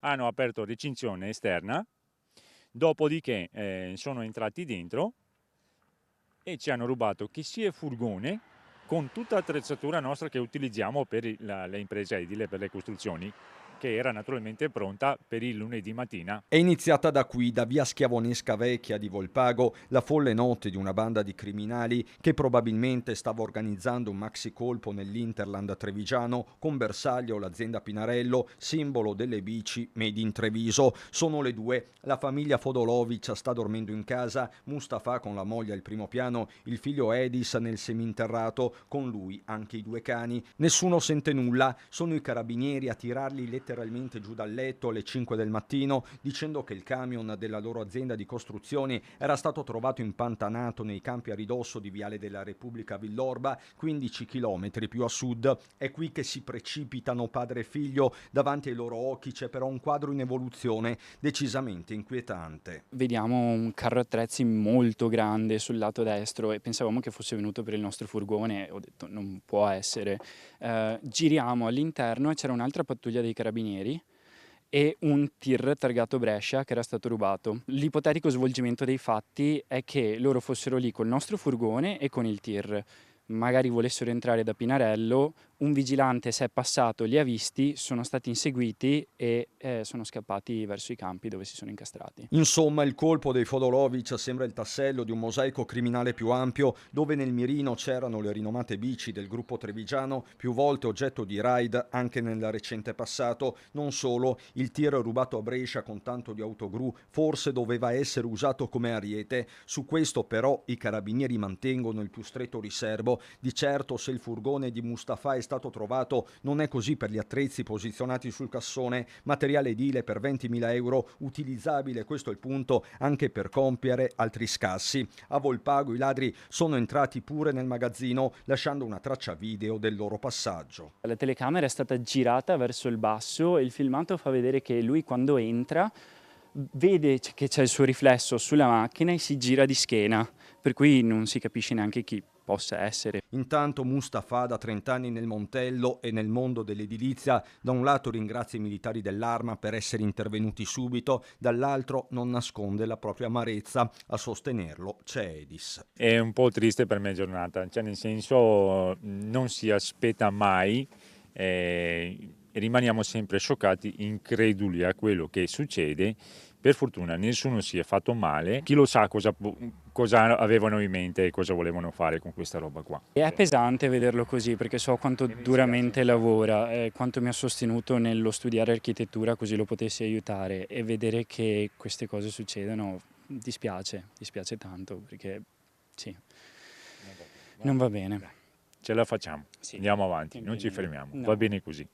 hanno aperto recinzione esterna, dopodiché sono entrati dentro e ci hanno rubato che sia il furgone con tutta l'attrezzatura nostra che utilizziamo per le imprese edile, per le costruzioni, che era naturalmente pronta per il lunedì mattina. È iniziata da qui, da via Schiavonesca Vecchia di Volpago, la folle notte di una banda di criminali che probabilmente stava organizzando un maxi colpo nell'Interland trevigiano con bersaglio l'azienda Pinarello, simbolo delle bici made in Treviso. Sono le 2, la famiglia Fodolovic sta dormendo in casa, Mustafa con la moglie al primo piano, il figlio Edis nel seminterrato, con lui anche i 2 cani. Nessuno sente nulla, sono i carabinieri a tirarli letteralmente giù dal letto alle 5 del mattino, dicendo che il camion della loro azienda di costruzioni era stato trovato impantanato nei campi a ridosso di Viale della Repubblica Villorba, 15 chilometri più a sud. È qui che si precipitano padre e figlio, davanti ai loro occhi c'è però un quadro in evoluzione decisamente inquietante. Vediamo un carro attrezzi molto grande sul lato destro e pensavamo che fosse venuto per il nostro furgone. Ho detto non può essere. Giriamo all'interno e c'era un'altra pattuglia dei carabinieri e un tir targato Brescia che era stato rubato. L'ipotetico svolgimento dei fatti è che loro fossero lì col nostro furgone e con il tir. Magari volessero entrare da Pinarello, un vigilante si è passato, li ha visti, sono stati inseguiti e sono scappati verso i campi dove si sono incastrati. Insomma, il colpo dei Fodolovic sembra il tassello di un mosaico criminale più ampio, dove nel mirino c'erano le rinomate bici del gruppo trevigiano, più volte oggetto di raid anche nel recente passato. Non solo, il tir rubato a Brescia con tanto di autogru forse doveva essere usato come ariete. Su questo però i carabinieri mantengono il più stretto riservo. Di certo, se il furgone di Mustafa è stato trovato, non è così per gli attrezzi posizionati sul cassone, materiale edile per 20.000 euro, utilizzabile, questo è il punto, anche per compiere altri scassi. A Volpago i ladri sono entrati pure nel magazzino, lasciando una traccia video del loro passaggio. La telecamera è stata girata verso il basso e il filmato fa vedere che lui quando entra vede che c'è il suo riflesso sulla macchina e si gira di schiena, per cui non si capisce neanche chi possa essere. Intanto Mustafa, da 30 anni nel Montello e nel mondo dell'edilizia, da un lato ringrazia i militari dell'Arma per essere intervenuti subito, dall'altro non nasconde la propria amarezza. A sostenerlo c'è Edis. È un po' triste per me giornata, cioè nel senso non si aspetta mai, rimaniamo sempre scioccati, increduli a quello che succede. Per fortuna nessuno si è fatto male, chi lo sa cosa avevano in mente e cosa volevano fare con questa roba qua. E è pesante vederlo così perché so quanto duramente lavora e quanto mi ha sostenuto nello studiare architettura così lo potessi aiutare, e vedere che queste cose succedono dispiace tanto perché sì, non va bene. Ce la facciamo, Sì, andiamo avanti, non ci fermiamo, va bene così.